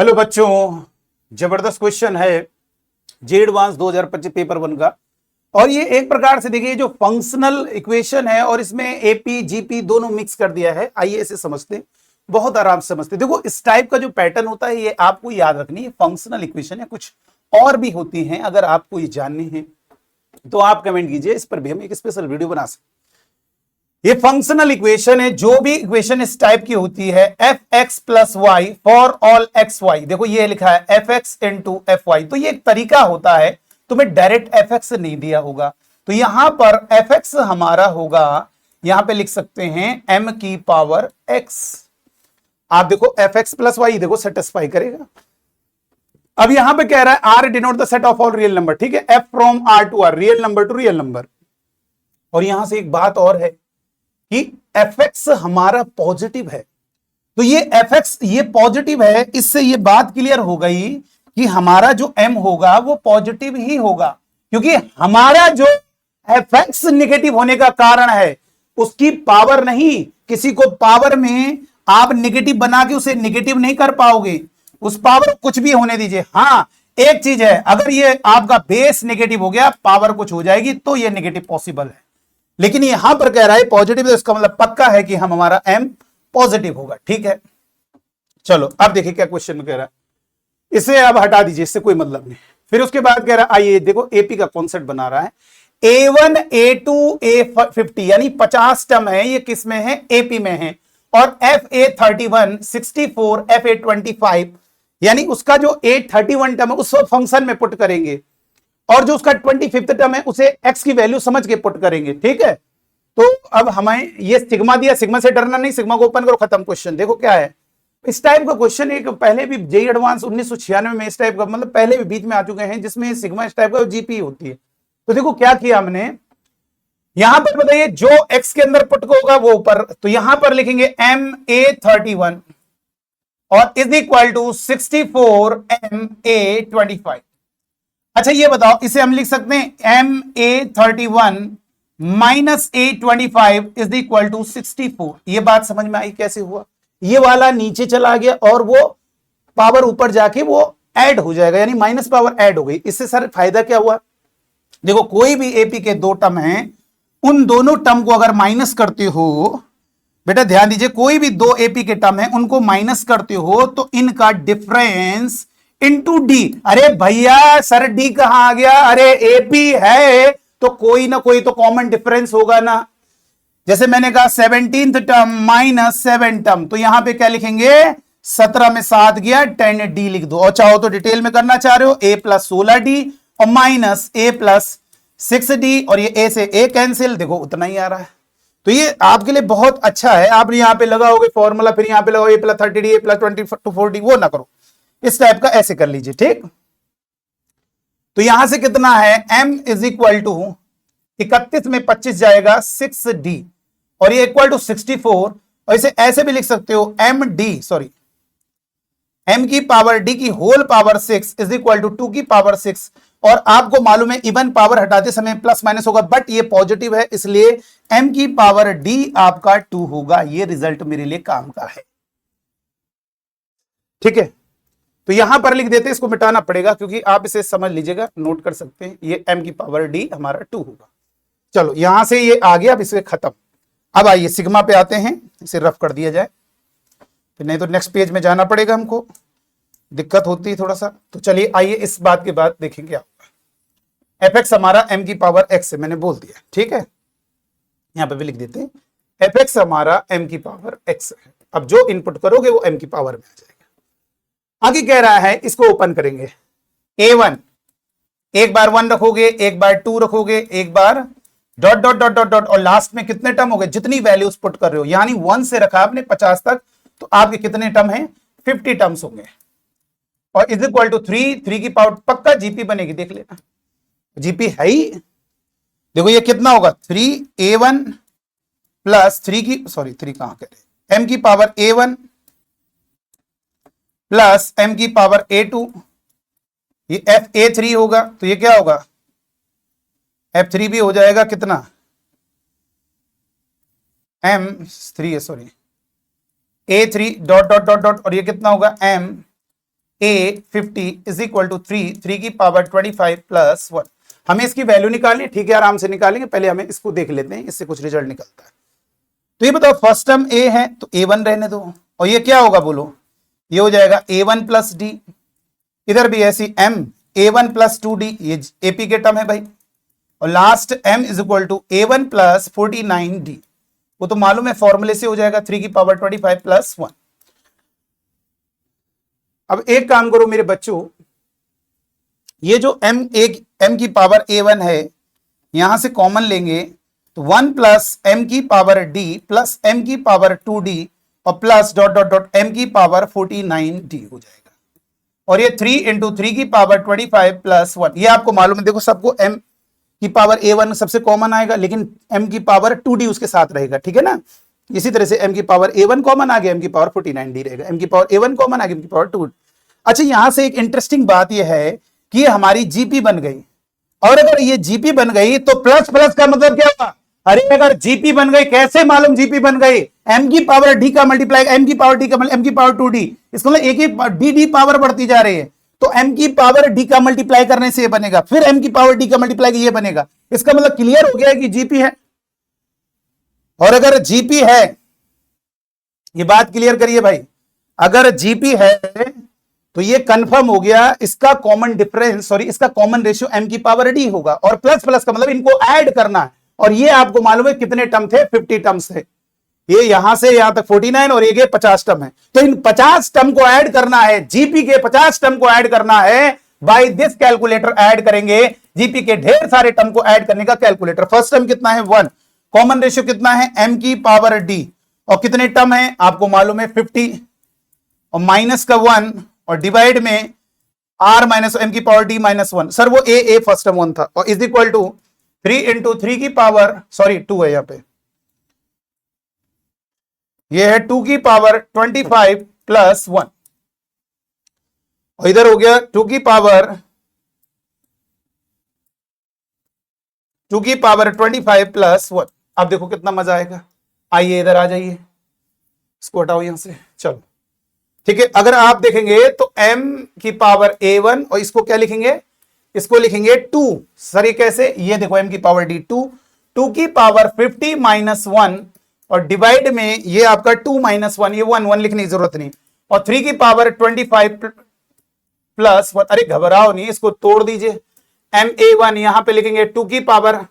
Hello बच्चों, जबरदस्त question है जे एडवांस 2025 पेपर 1 का। और ये एक प्रकार से देखिए जो फंक्शनल इक्वेशन है और इसमें एपी जीपी दोनों मिक्स कर दिया है। आइए इसे समझते हैं, बहुत आराम से समझते हैं। देखो इस टाइप का जो पैटर्न होता है ये आपको याद रखनी है। फंक्शनल इक्वेशन है, कुछ और भी होती हैं, अगर आपको ये जाननी है तो आप कमेंट कीजिए, इस पर भी हम एक स्पेशल वीडियो बना सकते हैं। ये फंक्शनल इक्वेशन है, जो भी इक्वेशन इस टाइप की होती है f x plus y for all x y. देखो ये लिखा है f x into f y, तो ये एक तरीका होता है, तुम्हें डायरेक्ट एफ एक्स नहीं दिया होगा तो यहां पर एफ एक्स हमारा होगा, यहां पे लिख सकते हैं एम की पावर एक्स। आप देखो एफ एक्स प्लस वाई, देखो सेटिस्फाई करेगा। अब यहां पे कह रहा है R denote the set of all real number, ठीक है, f from R to R, real number to real number. और यहां से एक बात और है कि एफ एक्स हमारा पॉजिटिव है, तो ये एफ एक्स ये पॉजिटिव है, इससे ये बात क्लियर हो गई कि हमारा जो एम होगा वो पॉजिटिव ही होगा, क्योंकि हमारा जो एफ एक्स निगेटिव होने का कारण है उसकी पावर नहीं, किसी को पावर में आप निगेटिव बना के उसे निगेटिव नहीं कर पाओगे, उस पावर कुछ भी होने दीजिए। हाँ एक चीज है, अगर ये आपका बेस निगेटिव हो गया, पावर कुछ हो जाएगी तो ये निगेटिव पॉसिबल है, लेकिन यहां पर कह रहा है पॉजिटिव, तो इसका मतलब पक्का है कि हमारा एम पॉजिटिव होगा। ठीक है, चलो अब देखिए क्या क्वेश्चन में कह रहा है, इसे अब हटा दीजिए, इससे कोई मतलब नहीं। फिर उसके बाद कह रहा है, आइए देखो एपी का कॉन्सेप्ट बना रहा है, A1 A2 A50 यानी 50 टर्म है, ये किस में है, एपी में है। और FA31 64 FA25 यानी उसका जो A31 टर्म है उस फंक्शन में पुट करेंगे, और जो उसका 25th टर्म है उसे x की वैल्यू समझ के पुट करेंगे। ठीक है, तो अब हमें ये सिग्मा दिया, सिग्मा से डरना नहीं, सिग्मा को ओपन करो, खत्म क्वेश्चन। देखो क्या है, इस टाइप का क्वेश्चन एक पहले भी जेईई एडवांस 1996 में इस टाइप का, मतलब पहले भी बीच में आ चुके हैं, जिसमें सिग्मा इस टाइप का जीपी होती है। तो देखो क्या किया हमने, यहां पर बताइए जो x के अंदर पुट होगा वो ऊपर, तो यहां पर लिखेंगे MA31 और इज इक्वल टू 64 MA25। अच्छा ये बताओ, इसे हम लिख सकते हैं MA31 minus A25 is equal to 64। ये बात समझ में आई कैसे हुआ, ये वाला नीचे चला गया और वो पावर ऊपर जाके वो ऐड हो जाएगा, यानी माइनस पावर ऐड हो गई। इससे सर फायदा क्या हुआ, देखो कोई भी एपी के दो टर्म हैं, उन दोनों टर्म को अगर माइनस करते हो, बेटा ध्यान दीजिए, कोई भी दो एपी के टर्म है उनको माइनस करते हो तो इनका डिफरेंस इंटू डी। अरे भैया सर डी कहां आ गया, अरे एपी है तो कोई ना कोई तो कॉमन डिफरेंस होगा ना। जैसे मैंने कहा 17th टर्म माइनस 7 टर्म, तो यहां पे क्या लिखेंगे, 17 में 7 गया 10 डी लिख दो, और चाहो तो डिटेल में करना चाह रहे हो a प्लस 16 डी और माइनस a प्लस 6 डी, और ये a से a कैंसिल, देखो उतना ही आ रहा है। तो ये आपके लिए बहुत अच्छा है, आप यहां पे लगाओगे फॉर्मूला, फिर यहां पे लगाओ a plus 30 D, a plus 24 D, वो ना करो, इस टाइप का ऐसे कर लीजिए। ठीक, तो यहां से कितना है, m इज इक्वल टू 31 में 25 जाएगा 6d, और ये इक्वल टू 64, और इसे ऐसे भी लिख सकते हो m की पावर d की whole power 6 is equal to 2 की पावर 6। और आपको मालूम है इवन पावर हटाते समय प्लस माइनस होगा, बट ये पॉजिटिव है इसलिए m की पावर d आपका 2 होगा। ये रिजल्ट मेरे लिए काम का है। ठीक है, तो यहां पर लिख देते हैं, इसको मिटाना पड़ेगा क्योंकि आप इसे समझ लीजिएगा, नोट कर सकते हैं, ये m की पावर d हमारा 2 होगा। चलो यहां से ये आ गया, अब इसे खत्म। अब आइए सिग्मा पे आते हैं, इसे रफ कर दिया जाए, फिर नहीं तो नेक्स्ट पेज में जाना पड़ेगा, हमको दिक्कत होती है थोड़ा सा। तो चलिए आइए इस बात के बाद देखेंगे क्या होगा। एफ एक्स हमारा m की पावर x है, मैंने बोल दिया। ठीक है, यहां पे भी लिख देते हैं एफ एक्स हमारा m की पावर x है। अब जो इनपुट करोगे वो m की पावर में आ जाएगा। आगे कह रहा है इसको ओपन करेंगे, A1 एक बार 1 रखोगे, एक बार 2 रखोगे, एक बार dot dot dot dot dot, और लास्ट में कितने टर्म हो गए, जितनी वैल्यूज पुट कर रहे हो, यानी 1 से रखा आपने 50 तक, तो आपके कितने टर्म हैं, 50 टर्म्स होंगे। और इज इक्वल टू 3 की पावर, पक्का जीपी बनेगी, देख लेना जीपी है ही। देखो ये कितना होगा, 3A1 प्लस 3 की, सॉरी 3 कहां कह रहे, m की पावर A1 प्लस m की पावर A2, ये FA3 होगा, तो ये क्या होगा, F3 भी हो जाएगा, कितना M3 है, sorry A3 dot dot dot dot, और ये कितना होगा M A 50 is equal to 3 की पावर 25 प्लस 1। हमें इसकी वैल्यू निकालनी, ठीक है, आराम से निकालेंगे, पहले हमें इसको देख लेते हैं, इससे कुछ रिजल्ट निकलता है। तो ये बताओ, फर्स्ट टर्म ए है तो A1 रहने दो, और ये क्या होगा बोलो, ये हो जाएगा A1 प्लस डी, इधर भी ऐसी M A1 प्लस 2D, ये AP के टर्म है भाई, और last M is equal to A1 plus 49D, वो तो मालूम है, फॉर्मूले से हो जाएगा 3 की पावर 25 प्लस 1। अब एक काम करो मेरे बच्चों, ये जो M की पावर A1 है, यहां से कॉमन लेंगे तो 1 प्लस M की पावर D प्लस M की पावर 2D और plus dot dot dot M की पावर 49D हो जाएगा, और ये 3 इंटू 3 की पावर 25 प्लस 1, ये आपको मालूम है, देखो सबको M की पावर A1 सबसे कॉमन आएगा, लेकिन M की पावर 2D उसके साथ रहेगा, ठीक है ना। इसी तरह से M की पावर A1 कॉमन आ गया, M की पावर 49D रहेगा, M की पावर A1 कॉमन आ गया, M की पावर 2। अच्छा, यहां से एक इंटरेस्टिंग बात यह है कि ये हमारी जीपी बन गई, और अगर ये जीपी बन गई तो प्लस प्लस का मतलब क्या हुआ, अरे अगर जीपी बन गई, कैसे मालूम जीपी बन गई, एम की पावर डी का मल्टीप्लाई एम की पावर डी का एम की पावर 2D, इसको मतलब एक एक डी पावर बढ़ती जा रही है, तो एम की पावर डी का मल्टीप्लाई करने से ये बनेगा, फिर एम की पावर डी का मल्टीप्लाई ये बनेगा, इसका मतलब क्लियर हो गया कि जीपी है। और अगर जीपी है, ये बात क्लियर करिए भाई, अगर जीपी है तो ये कंफर्म हो गया, इसका कॉमन डिफरेंस, सॉरी इसका कॉमन रेशियो एम की पावर डी होगा, और प्लस प्लस का मतलब इनको ऐड करना है, और ये आपको मालूम है कितने टर्म थे, 50 टर्म्स थे, ये यहां से यहां तक 49 और ये 50 टर्म है, तो इन 50 टर्म को ऐड करना है, जीपी के 50 टर्म को ऐड करना है, बाय दिस कैलकुलेटर ऐड करेंगे, जीपी के ढेर सारे टर्म को ऐड करने का कैलकुलेटर। फर्स्ट टर्म कितना है 1, कॉमन रेशियो कितना है एम की पावर डी, और कितने टर्म है आपको मालूम है 50, और माइनस का 1 और डिवाइड में r माइनस एम की पावर डी माइनस 1, सर वो ए फर्स्ट टर्म 1 था, और इज इक्वल टू 3 इंटू 3 की पावर, सॉरी 2 है यहां पे, ये है 2 की पावर 25 प्लस 1, और इधर हो गया 2 की पावर 25 प्लस 1। अब देखो कितना मजा आएगा, आइए इधर आ जाइए, इसको हटाओ यहां से, चलो ठीक है। अगर आप देखेंगे तो m की पावर A1, और इसको क्या लिखेंगे, इसको लिखेंगे 2, सर ये कैसे, ये देखो m की पावर D 2 की पावर 50 माइनस 1, और डिवाइड में ये आपका 2 माइनस 1, ये 1 लिखने की जरूरत नहीं, और 3 की पावर 25 प्लस 1, अरे घबराओ नहीं, इसको तोड़ दीजिए, MA1 यहां पे लिखेंगे 2 की पावर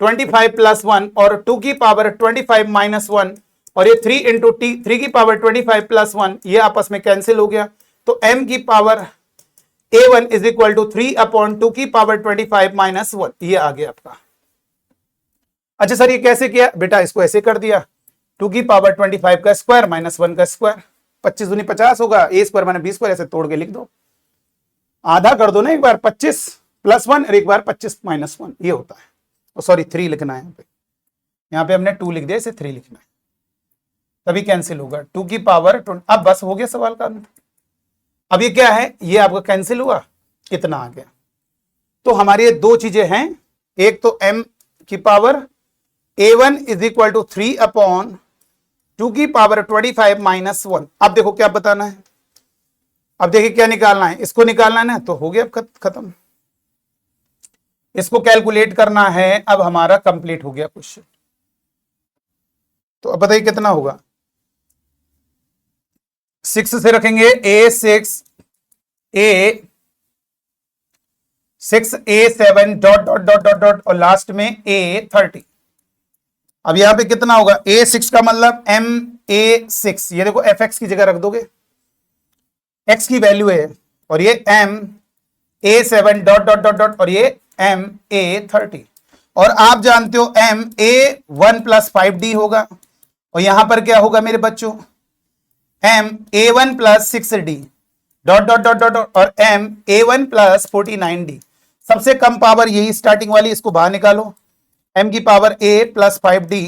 25 प्लस 1 और 2 की पावर 25 माइनस 1, और ये 3 इंटू 3 की पावर 25 प्लस 1, ये आपस में कैंसिल हो गया, तो m की power A1 is equal to 3 upon 2 की पावर 25 माइनस 1, ये आ गया आपका। अच्छा सर ये कैसे किया, बेटा इसको ऐसे कर दिया, 2 की पावर 25 का स्क्वायर माइनस 1 का स्क्वायर, 25 दूनी 50 होगा, a square minus b square, ऐसे तोड़ के लिख दो, आधा कर दो ना, एक बार 25 प्लस 1 और एक बार 25 माइनस 1, ये होता है, सॉरी 3 लिखना है यहाँ पे हमने 2 लिख दिया, इसे 3 लिखना है, तभी कैंसिल होगा, 2 की पावर 20। अब बस हो गया सवाल का अंत। अब ये क्या है, ये आपका कैंसिल हुआ, कितना आ गया, तो हमारी ये दो चीजें हैं, एक तो m की power A1 is equal to 3 upon 2 की पावर 25 माइनस 1। अब देखो क्या बताना है, अब देखिए क्या निकालना है, इसको निकालना है ना, तो हो गया खत्म, इसको कैलकुलेट करना है, अब हमारा कंप्लीट हो गया क्वेश्चन। तो अब बताइए कितना होगा, 6 से रखेंगे A6 A7 dot dot dot dot dot और लास्ट में A30। अब यहां पे कितना होगा, A6 का मतलब MA6, ये देखो fx की जगह रख दोगे, x की वैल्यू है, और ये MA7 dot dot dot dot और ये MA30, और आप जानते हो MA1 प्लस 5D होगा, और यहां पर क्या होगा मेरे बच्चों, MA1 plus 6D dot dot dot dot और MA1 प्लस 49D, सबसे कम पावर यही स्टार्टिंग वाली, इसको बाहर निकालो, m की पावर a प्लस 5D,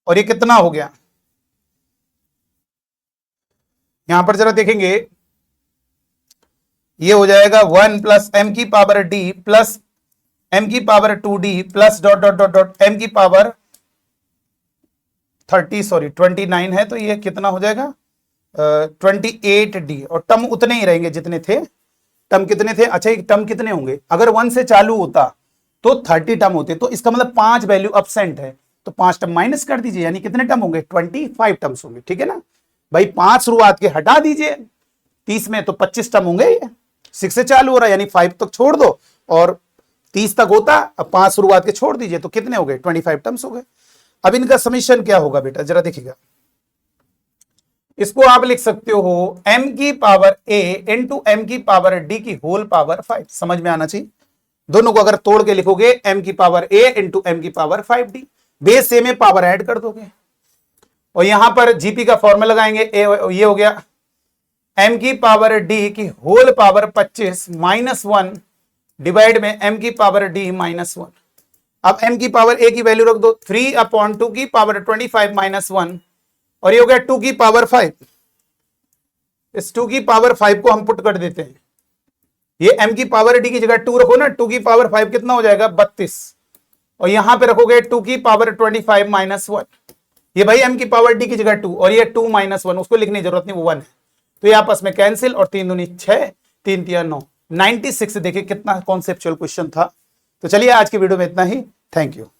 और ये कितना हो गया, यहां पर जरा देखेंगे, ये हो जाएगा 1 प्लस m की पावर d प्लस m की power 2D plus dot dot dot dot m की पावर 29 है, तो ये कितना हो जाएगा 28D, और टर्म उतने ही रहेंगे जितने थे। टर्म कितने थे? अच्छा, एक टर्म कितने होंगे? अगर 1 से चालू होता तो 30 टर्म होते, तो इसका मतलब 5 वैल्यू एब्सेंट है, तो 5 टर्म माइनस कर दीजिए, यानी कितने टर्म होंगे? 25 टर्म्स होंगे। ठीक है ना भाई, 5 शुरुआत के हटा दीजिए 30 में, तो 25 टर्म होंगे। ये 6 से चालू हो रहा है, यानी 5 तक छोड़ दो, और 30 तक होता, अब 5 शुरुआत के छोड़ दीजिए, तो कितने हो गए? 25 टर्म्स हो गए। अब इनका समीशन क्या होगा बेटा, जरा देखिएगा। इसको आप लिख सकते हो m की पावर a इंटू m की पावर d की होल पावर 5। समझ में आना चाहिए। दोनों को अगर तोड़ के लिखोगे m की पावर a इंटू m की पावर 5d, बेस a में पावर ऐड कर दोगे, और यहां पर जीपी का फॉर्मूला लगाएंगे। ये हो गया m की पावर d की होल पावर 25 माइनस 1 डिवाइड में m की पावर d माइनस 1। अब m की पावर a की वैल्यू रख दो, 3/2 की पावर 25 माइनस 1, और ये हो गया 2 की पावर 5। इस 2 की पावर 5 को हम पुट कर देते हैं, ये m की पावर d की जगह 2 रखो ना, 2 की पावर 5 कितना हो जाएगा? 32, और यहां पे रखोगे 2 की पावर 25 माइनस 1। ये भाई m की पावर d की जगह 2, और ये 2 माइनस 1, उसको लिखने की जरूरत नहीं, वो 1 है, तो ये आपस में कैंसिल, और 3 दूनी 6, 3 तिया 9, 96। देखिए कितना कॉन्सेप्चुअल क्वेश्चन था। तो चलिए आज की वीडियो में इतना ही। Thank you.